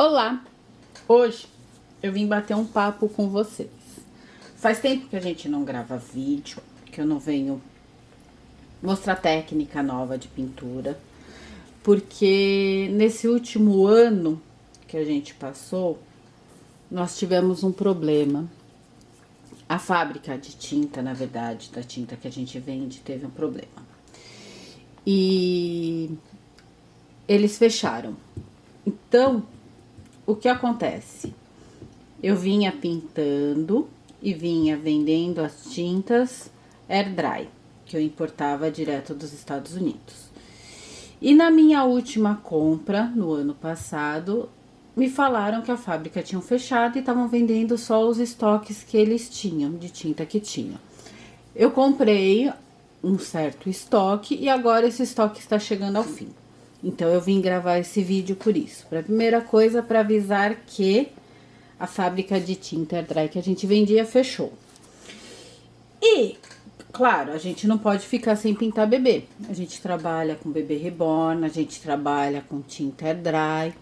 Olá! Hoje eu vim bater um papo com vocês. Faz tempo que a gente não grava vídeo, que eu não venho mostrar técnica nova de pintura, porque nesse último ano que a gente passou, nós tivemos um problema. A fábrica de tinta, na verdade, da tinta que a gente vende, teve um problema. E eles fecharam. Então, o que acontece? Eu vinha pintando e vinha vendendo as tintas air dry, que eu importava direto dos Estados Unidos. E na minha última compra, no ano passado, me falaram que a fábrica tinha fechado e estavam vendendo só os estoques que eles tinham, de tinta que tinham. Eu comprei um certo estoque e agora esse estoque está chegando ao fim. Então, eu vim gravar esse vídeo por isso. A primeira coisa, para avisar que a fábrica de tinta air dry que a gente vendia fechou. E, claro, a gente não pode ficar sem pintar bebê. A gente trabalha com bebê reborn, a gente trabalha com tinta air dry.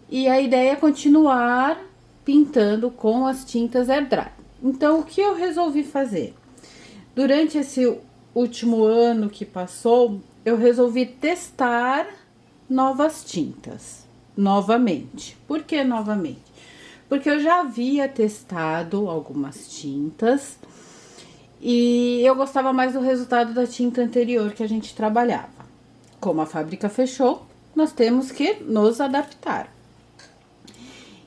E a ideia é continuar pintando com as tintas air dry. Então, o que eu resolvi fazer? Durante esse último ano que passou, eu resolvi testar novas tintas, novamente. Por que novamente? Porque eu já havia testado algumas tintas e eu gostava mais do resultado da tinta anterior que a gente trabalhava. Como a fábrica fechou, nós temos que nos adaptar.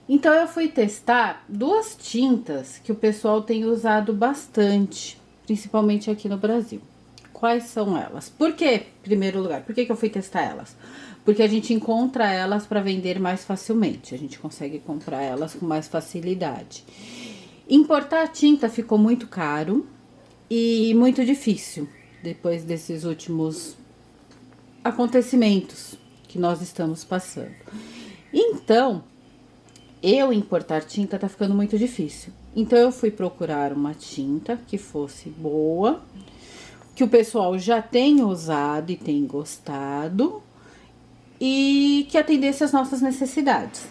Então, eu fui testar duas tintas que o pessoal tem usado bastante, principalmente aqui no Brasil. Quais são elas? Por que, em primeiro lugar, por que eu fui testar elas? Porque a gente encontra elas para vender mais facilmente, a gente consegue comprar elas com mais facilidade. Importar a tinta ficou muito caro e muito difícil, depois desses últimos acontecimentos que nós estamos passando. Então, eu importar tinta tá ficando muito difícil. Então, eu fui procurar uma tinta que fosse boa, que o pessoal já tem usado e tem gostado e que atendesse às nossas necessidades.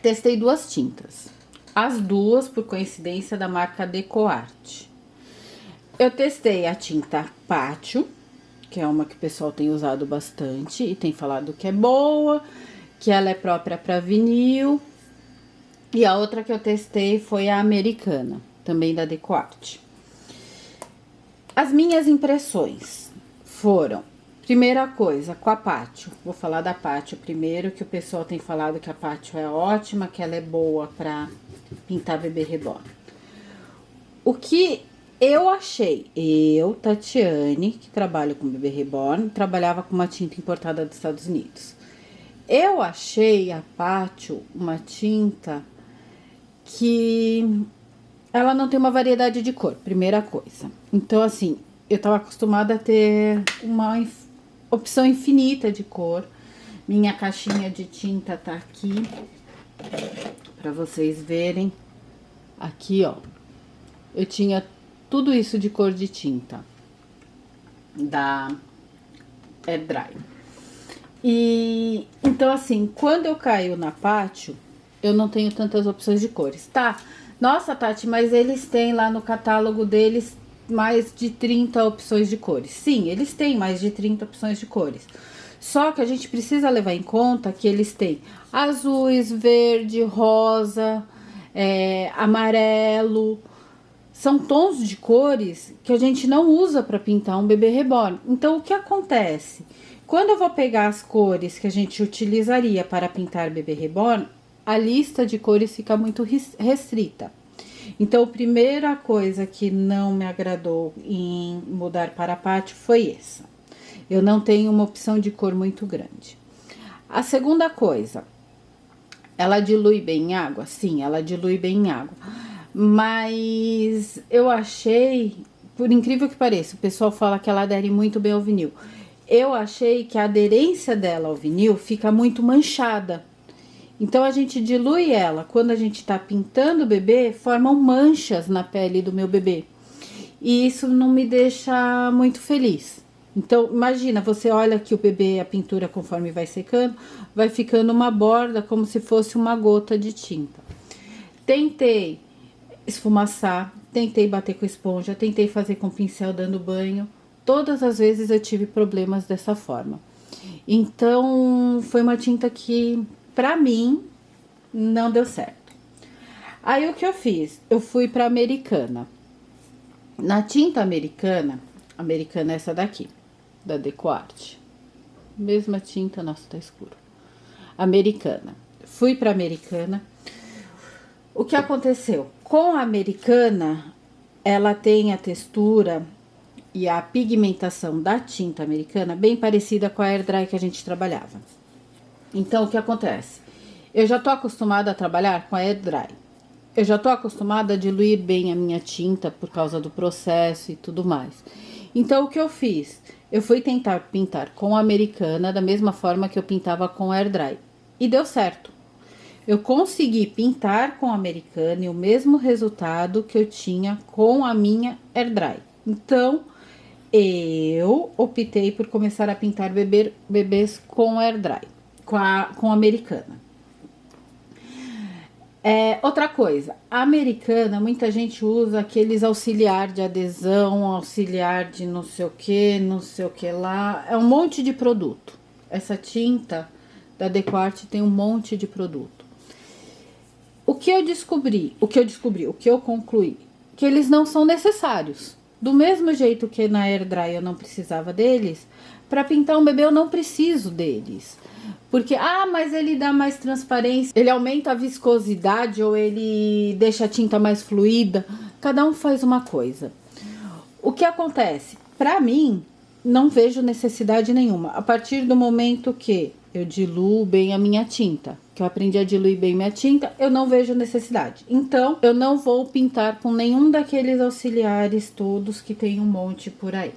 Testei duas tintas, as duas, por coincidência, da marca DecoArt. Eu testei a tinta Pátio, que é uma que o pessoal tem usado bastante e tem falado que é boa, que ela é própria para vinil. E a outra que eu testei foi a americana, também da DecoArt. As minhas impressões foram, primeira coisa, com a Pátio. Vou falar da Pátio primeiro, que o pessoal tem falado que a Pátio é ótima, que ela é boa para pintar bebê reborn. O que eu achei, Tatiane, que trabalho com bebê reborn, trabalhava com uma tinta importada dos Estados Unidos. Eu achei a Pátio uma tinta que ela não tem uma variedade de cor, primeira coisa. Então, assim, eu tava acostumada a ter uma opção infinita de cor. Minha caixinha de tinta tá aqui, pra vocês verem. Aqui, ó, eu tinha tudo isso de cor de tinta da air dry. E, então, assim, quando eu caio na Pátio, eu não tenho tantas opções de cores, tá? Nossa, Tati, mas eles têm lá no catálogo deles mais de 30 opções de cores. Sim, eles têm mais de 30 opções de cores. Só que a gente precisa levar em conta que eles têm azuis, verde, rosa, amarelo. São tons de cores que a gente não usa para pintar um bebê reborn. Então, o que acontece? Quando eu vou pegar as cores que a gente utilizaria para pintar bebê reborn, a lista de cores fica muito restrita. Então, a primeira coisa que não me agradou em mudar para a Pátio foi essa. Eu não tenho uma opção de cor muito grande. A segunda coisa, ela dilui bem em água? Sim, ela dilui bem em água. Mas eu achei, por incrível que pareça, o pessoal fala que ela adere muito bem ao vinil. Eu achei que a aderência dela ao vinil fica muito manchada. Então, a gente dilui ela. Quando a gente tá pintando o bebê, formam manchas na pele do meu bebê. E isso não me deixa muito feliz. Então, imagina, você olha que o bebê, a pintura, conforme vai secando, vai ficando uma borda como se fosse uma gota de tinta. Tentei esfumaçar, tentei bater com esponja, tentei fazer com pincel dando banho. Todas as vezes eu tive problemas dessa forma. Então, foi uma tinta que, pra mim, não deu certo. Aí, o que eu fiz? Eu fui pra Americana. Na tinta americana é essa daqui, da DecoArt. Mesma tinta, nossa, tá escuro. Americana. Fui pra Americana. O que aconteceu? Com a Americana, ela tem a textura e a pigmentação da tinta americana bem parecida com a Air Dry que a gente trabalhava. Então, o que acontece? Eu já tô acostumada a trabalhar com a Air Dry. Eu já tô acostumada a diluir bem a minha tinta por causa do processo e tudo mais. Então, o que eu fiz? Eu fui tentar pintar com a Americana da mesma forma que eu pintava com a Air Dry. E deu certo. Eu consegui pintar com a Americana e o mesmo resultado que eu tinha com a minha Air Dry. Então, eu optei por começar a pintar bebês com Air Dry, com a Americana. Outra coisa, a Americana, muita gente usa aqueles auxiliar de adesão, auxiliar de não sei o que lá, é um monte de produto. Essa tinta da DecoArt tem um monte de produto. O que eu concluí, que eles não são necessários. Do mesmo jeito que na Air Dry eu não precisava deles, para pintar um bebê eu não preciso deles. Porque, mas ele dá mais transparência, ele aumenta a viscosidade ou ele deixa a tinta mais fluida. Cada um faz uma coisa. O que acontece? Para mim, não vejo necessidade nenhuma. A partir do momento que eu diluo bem a minha tinta, que eu aprendi a diluir bem minha tinta, eu não vejo necessidade. Então, eu não vou pintar com nenhum daqueles auxiliares todos que tem um monte por aí.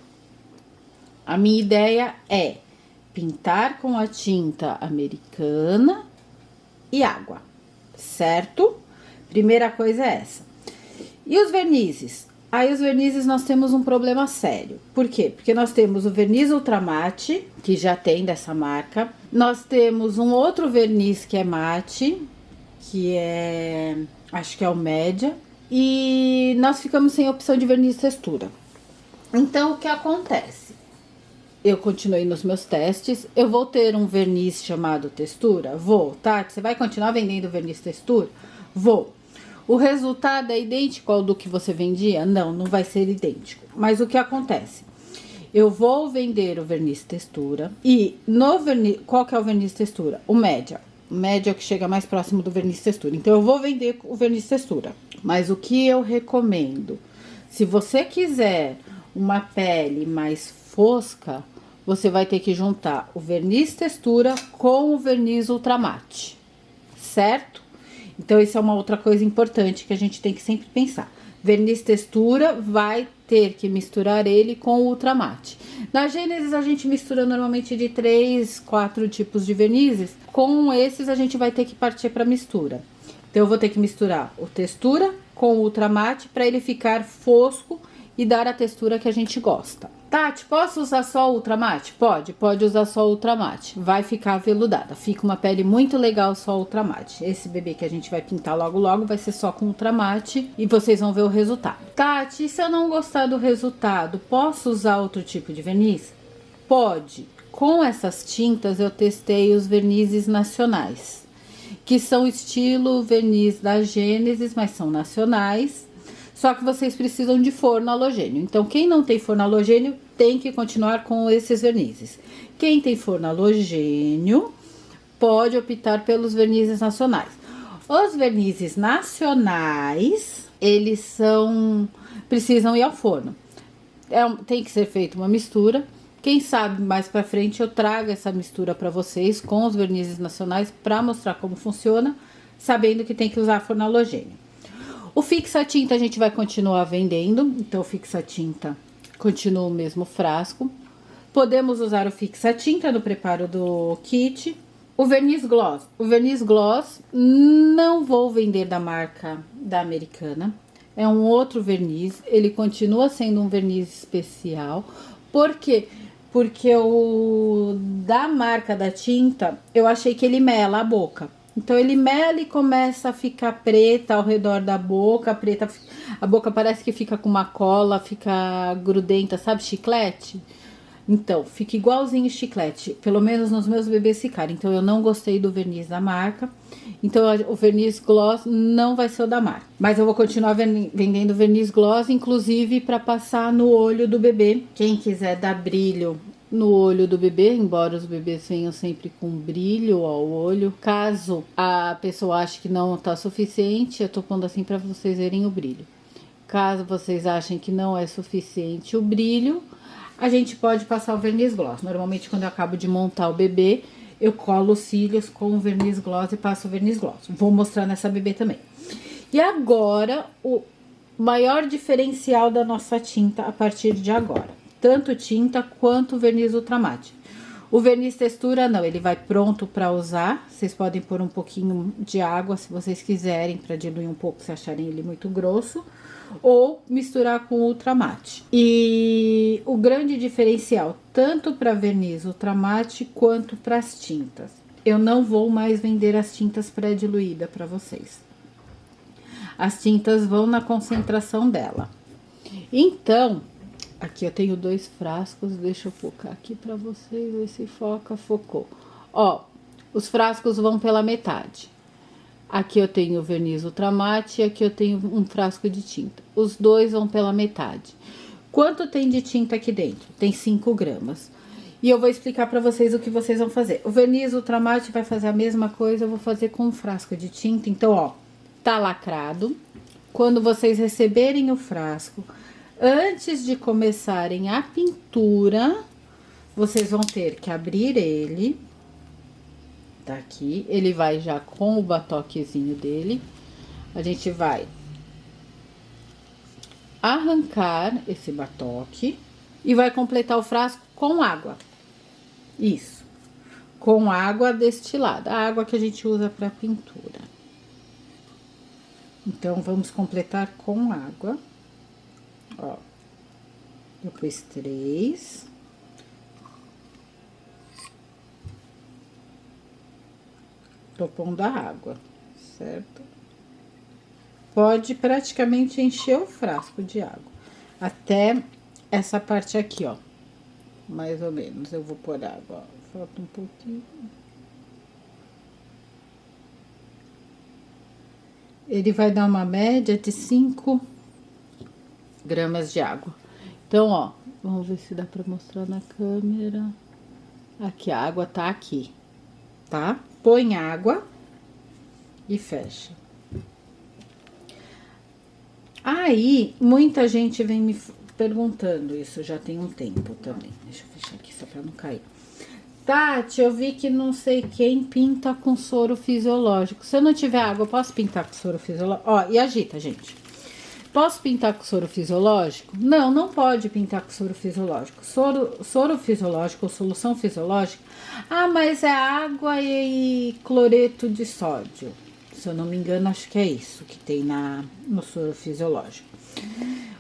A minha ideia é pintar com a tinta americana e água, certo? Primeira coisa é essa. E os vernizes? Aí os vernizes nós temos um problema sério. Por quê? Porque nós temos o verniz ultramate, que já tem dessa marca. Nós temos um outro verniz que é mate, que é, acho que é o média. E nós ficamos sem opção de verniz textura. Então, o que acontece? Eu continuei nos meus testes. Eu vou ter um verniz chamado textura? Vou. Tati, você vai continuar vendendo verniz textura? Vou. O resultado é idêntico ao do que você vendia? Não, não vai ser idêntico. Mas o que acontece? Eu vou vender o verniz textura. E no verniz... Qual que é o verniz textura? O média. O média é o que chega mais próximo do verniz textura. Então, eu vou vender o verniz textura. Mas o que eu recomendo? Se você quiser uma pele mais fosca, você vai ter que juntar o verniz textura com o verniz ultramate, certo? Então, isso é uma outra coisa importante que a gente tem que sempre pensar. Verniz textura vai ter que misturar ele com o ultramate. Na Gênesis, a gente mistura normalmente de 3, 4 tipos de vernizes. Com esses, a gente vai ter que partir para mistura. Então, eu vou ter que misturar o textura com o ultramate para ele ficar fosco e dar a textura que a gente gosta. Tati, posso usar só o ultramate? Pode usar só o ultramate. Vai ficar aveludada. Fica uma pele muito legal só o ultramate. Esse bebê que a gente vai pintar logo logo vai ser só com ultramate e vocês vão ver o resultado. Tati, e se eu não gostar do resultado, posso usar outro tipo de verniz? Pode. Com essas tintas eu testei os vernizes nacionais, que são estilo verniz da Gênesis, mas são nacionais. Só que vocês precisam de forno halogênio. Então, quem não tem forno halogênio tem que continuar com esses vernizes. Quem tem forno halogênio pode optar pelos vernizes nacionais. Os vernizes nacionais, eles precisam ir ao forno. Tem que ser feita uma mistura. Quem sabe mais pra frente eu trago essa mistura para vocês com os vernizes nacionais para mostrar como funciona, sabendo que tem que usar forno halogênio. O fixa-tinta a gente vai continuar vendendo, então o fixa-tinta continua o mesmo frasco. Podemos usar o fixa-tinta no preparo do kit. O verniz gloss. O verniz gloss não vou vender da marca da Americana. É um outro verniz, ele continua sendo um verniz especial. Por quê? porque o da marca da tinta, eu achei que ele mela a boca. Então ele mela e começa a ficar preta ao redor da boca, preta, a boca parece que fica com uma cola, fica grudenta, sabe, chiclete? Então, fica igualzinho chiclete, pelo menos nos meus bebês ficaram. Então eu não gostei do verniz da marca. Então o verniz gloss não vai ser o da marca, mas eu vou continuar vendendo verniz gloss, inclusive para passar no olho do bebê. Quem quiser dar brilho no olho do bebê, embora os bebês venham sempre com brilho ao olho. Caso a pessoa ache que não tá suficiente, eu tô pondo assim para vocês verem o brilho. Caso vocês achem que não é suficiente o brilho, a gente pode passar o verniz gloss. Normalmente, quando eu acabo de montar o bebê, eu colo os cílios com o verniz gloss e passo o verniz gloss. Vou mostrar nessa bebê também. E agora, o maior diferencial da nossa tinta a partir de agora. Tanto tinta quanto verniz ultramate. O verniz textura não, ele vai pronto para usar. Vocês podem pôr um pouquinho de água se vocês quiserem, para diluir um pouco se acharem ele muito grosso. Ou misturar com ultramate. E o grande diferencial, tanto para verniz ultramate quanto para as tintas. Eu não vou mais vender as tintas pré-diluídas para vocês. As tintas vão na concentração dela. Então, aqui eu tenho 2 frascos, deixa eu focar aqui para vocês, ver se foca, focou. Ó, os frascos vão pela metade. Aqui eu tenho o verniz ultramate e aqui eu tenho um frasco de tinta. Os dois vão pela metade. Quanto tem de tinta aqui dentro? Tem 5 gramas. E eu vou explicar para vocês o que vocês vão fazer. O verniz ultramate vai fazer a mesma coisa, eu vou fazer com um frasco de tinta. Então, ó, tá lacrado. Quando vocês receberem o frasco, antes de começarem a pintura, vocês vão ter que abrir ele. Tá aqui, ele vai já com o batoquezinho dele. A gente vai arrancar esse batoque e vai completar o frasco com água. Isso, com água destilada, a água que a gente usa para pintura. Então, vamos completar com água. Ó, eu pus 3. Tô pondo a água, certo? Pode praticamente encher o frasco de água. Até essa parte aqui, ó. Mais ou menos, eu vou pôr água, ó. Falta um pouquinho. Ele vai dar uma média de 5 gramas de água. Então, ó, vamos ver se dá pra mostrar na câmera. Aqui, a água tá aqui, tá? Põe água e fecha. Aí, muita gente vem me perguntando, isso já tem um tempo também. Deixa eu fechar aqui só pra não cair. Tati, eu vi que não sei quem pinta com soro fisiológico. Se eu não tiver água, eu posso pintar com soro fisiológico? Ó, e agita, gente. Posso pintar com soro fisiológico? Não, não pode pintar com soro fisiológico. Soro fisiológico ou solução fisiológica. Ah, mas é água e cloreto de sódio. Se eu não me engano, acho que é isso que tem no soro fisiológico.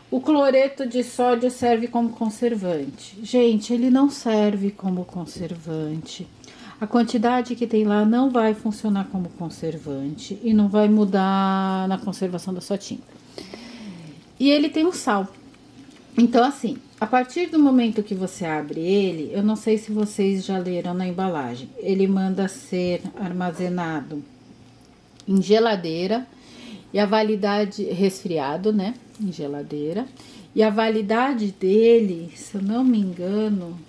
O cloreto de sódio serve como conservante. Gente, ele não serve como conservante. A quantidade que tem lá não vai funcionar como conservante e não vai mudar na conservação da sua tinta. E ele tem um sal. Então, assim, a partir do momento que você abre ele, eu não sei se vocês já leram na embalagem, ele manda ser armazenado em geladeira e a validade, resfriado, né, em geladeira, e a validade dele, se eu não me engano,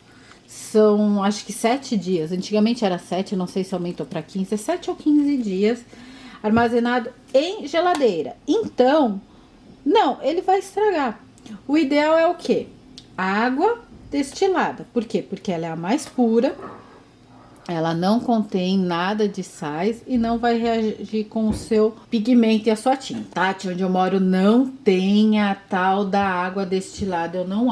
são acho que 7 dias, antigamente era 7, não sei se aumentou para 15, é 7 ou 15 dias armazenado em geladeira. Então, não, ele vai estragar. O ideal é o quê? Água destilada. Por quê? Porque ela é a mais pura, ela não contém nada de sais e não vai reagir com o seu pigmento e a sua tinta. Tati, onde eu moro não tem a tal da água destilada. Eu não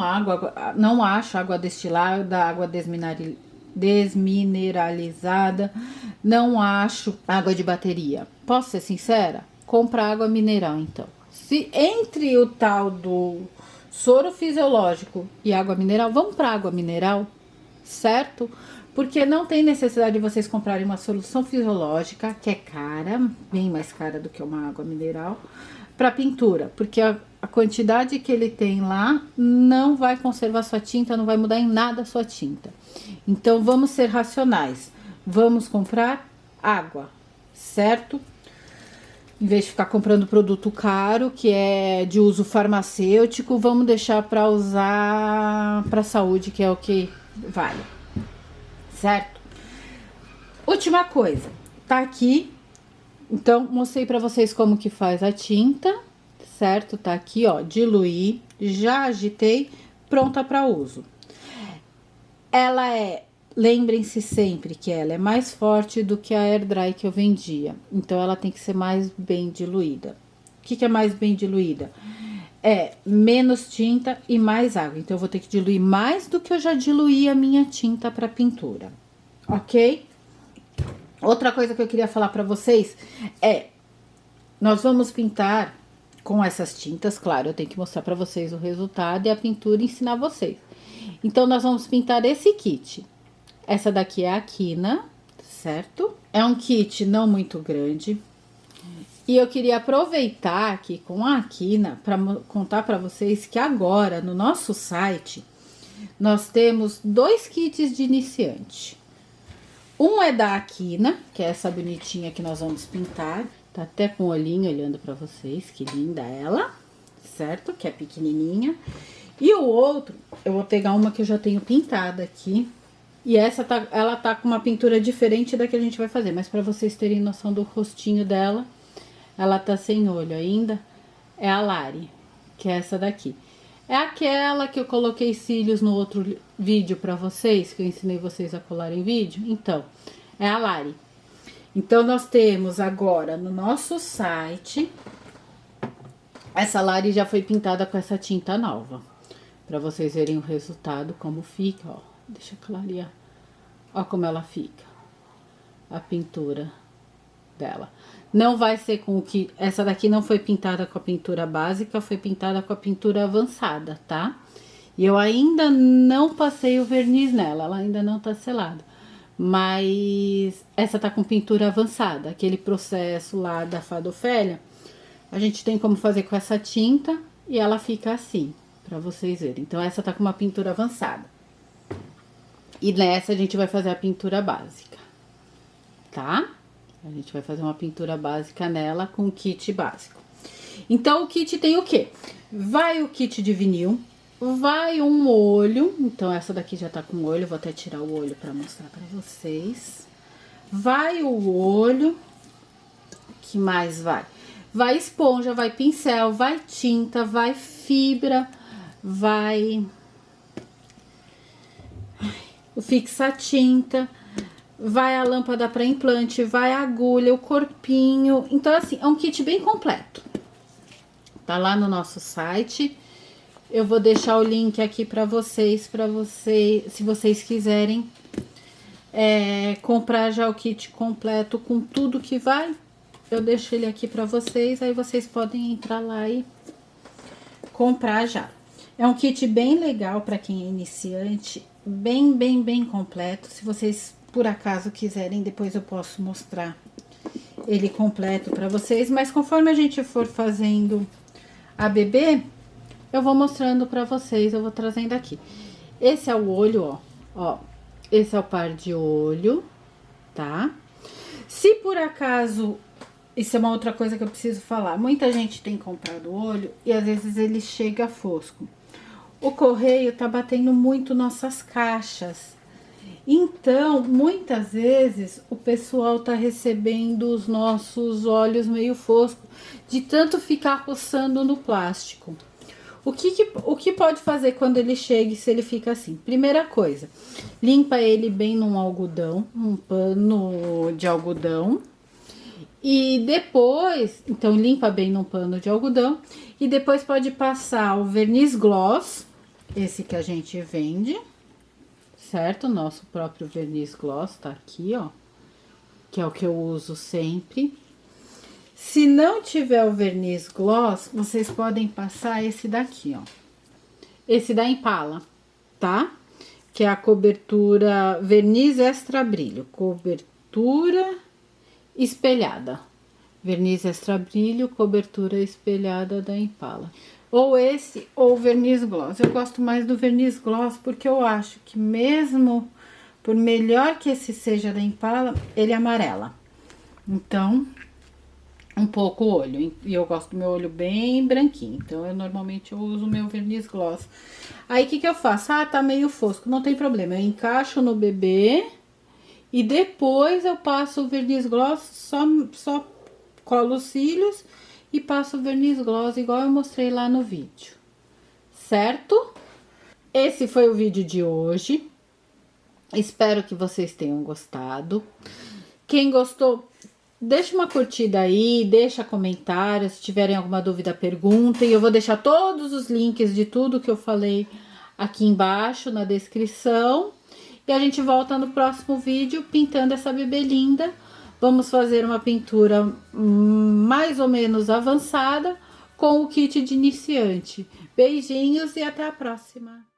acho água destilada, água desmineralizada, não acho água de bateria. Posso ser sincera? Compra água mineral, então. Se entre o tal do soro fisiológico e água mineral, vamos para água mineral, certo? Porque não tem necessidade de vocês comprarem uma solução fisiológica, que é cara, bem mais cara do que uma água mineral, para pintura, porque a quantidade que ele tem lá não vai conservar sua tinta, não vai mudar em nada a sua tinta. Então vamos ser racionais, vamos comprar água, certo? Em vez de ficar comprando produto caro, que é de uso farmacêutico, vamos deixar para usar para saúde, que é o que vale, certo? Última coisa, tá aqui. Então, mostrei para vocês como que faz a tinta, certo? Tá aqui, ó, diluí, já agitei, pronta para uso. Ela é, lembrem-se sempre que ela é mais forte do que a air dry que eu vendia. Então, ela tem que ser mais bem diluída. O que é mais bem diluída? É menos tinta e mais água. Então, eu vou ter que diluir mais do que eu já diluí a minha tinta para pintura, ok? Outra coisa que eu queria falar para vocês é, nós vamos pintar com essas tintas, claro, eu tenho que mostrar para vocês o resultado e a pintura e ensinar vocês. Então, nós vamos pintar esse kit. Essa daqui é a quina, certo? É um kit não muito grande. E eu queria aproveitar aqui com a quina para contar para vocês que agora no nosso site nós temos 2 kits de iniciante. Um é da Aquina, que é essa bonitinha que nós vamos pintar. Tá até com o olhinho olhando pra vocês, que linda ela, certo? Que é pequenininha. E o outro, eu vou pegar uma que eu já tenho pintada aqui. E essa, ela tá com uma pintura diferente da que a gente vai fazer. Mas pra vocês terem noção do rostinho dela, ela tá sem olho ainda. É a Lari, que é essa daqui. É aquela que eu coloquei cílios no outro vídeo pra vocês, que eu ensinei vocês a colarem vídeo. Então, é a Lari. Então, nós temos agora no nosso site, essa Lari já foi pintada com essa tinta nova. Pra vocês verem o resultado, como fica, ó. Deixa eu clarear. Ó como ela fica. A pintura dela. Não vai ser com o que... Essa daqui não foi pintada com a pintura básica, foi pintada com a pintura avançada, tá? E eu ainda não passei o verniz nela, ela ainda não tá selada. Mas essa tá com pintura avançada, aquele processo lá da Fada Ofélia, a gente tem como fazer com essa tinta e ela fica assim, pra vocês verem. Então, essa tá com uma pintura avançada. E nessa a gente vai fazer a pintura básica, tá? A gente vai fazer uma pintura básica nela com o kit básico. Então, o kit tem o quê? Vai o kit de vinil, vai um olho. Então, essa daqui já tá com olho, vou até tirar o olho pra mostrar pra vocês. Vai o olho. Que mais vai? Vai esponja, vai pincel, vai tinta, vai fibra, vai o fixa-tinta, vai a lâmpada para implante, vai a agulha, o corpinho. Então, assim, é um kit bem completo. Tá lá no nosso site. Eu vou deixar o link aqui para vocês, se vocês quiserem comprar já o kit completo com tudo que vai. Eu deixo ele aqui para vocês, aí vocês podem entrar lá e comprar já. É um kit bem legal para quem é iniciante, bem completo. Se vocês por acaso quiserem, depois eu posso mostrar ele completo para vocês, mas conforme a gente for fazendo a bebê, eu vou mostrando para vocês, eu vou trazendo aqui. Esse é o olho, ó, esse é o par de olho, tá? Se por acaso, isso é uma outra coisa que eu preciso falar, muita gente tem comprado olho e às vezes ele chega fosco. O correio tá batendo muito nossas caixas. Então, muitas vezes, o pessoal tá recebendo os nossos olhos meio foscos, de tanto ficar roçando no plástico. O que pode fazer quando ele chega e se ele fica assim? Primeira coisa, limpa ele bem num algodão, um pano de algodão. E depois, então limpa bem num pano de algodão. E depois pode passar o verniz gloss, esse que a gente vende, certo? Nosso próprio verniz gloss tá aqui, ó, que é o que eu uso sempre. Se não tiver o verniz gloss, vocês podem passar esse daqui, ó, esse da Impala, tá? que é a cobertura verniz extra brilho, cobertura espelhada. Verniz extra brilho, cobertura espelhada da Impala. Ou esse, ou verniz gloss. Eu gosto mais do verniz gloss, porque eu acho que mesmo por melhor que esse seja da Impala, ele amarela. Então, um pouco o olho. E eu gosto do meu olho bem branquinho. Então, eu uso o meu verniz gloss. Aí, o que eu faço? Ah, tá meio fosco. Não tem problema. Eu encaixo no bebê e depois eu passo o verniz gloss, só colo os cílios e passo o verniz gloss, igual eu mostrei lá no vídeo. Certo? Esse foi o vídeo de hoje. Espero que vocês tenham gostado. Quem gostou, deixa uma curtida aí, deixa comentário. Se tiverem alguma dúvida, perguntem. Eu vou deixar todos os links de tudo que eu falei aqui embaixo na descrição. E a gente volta no próximo vídeo pintando essa bebê linda. Vamos fazer uma pintura mais ou menos avançada com o kit de iniciante. Beijinhos e até a próxima!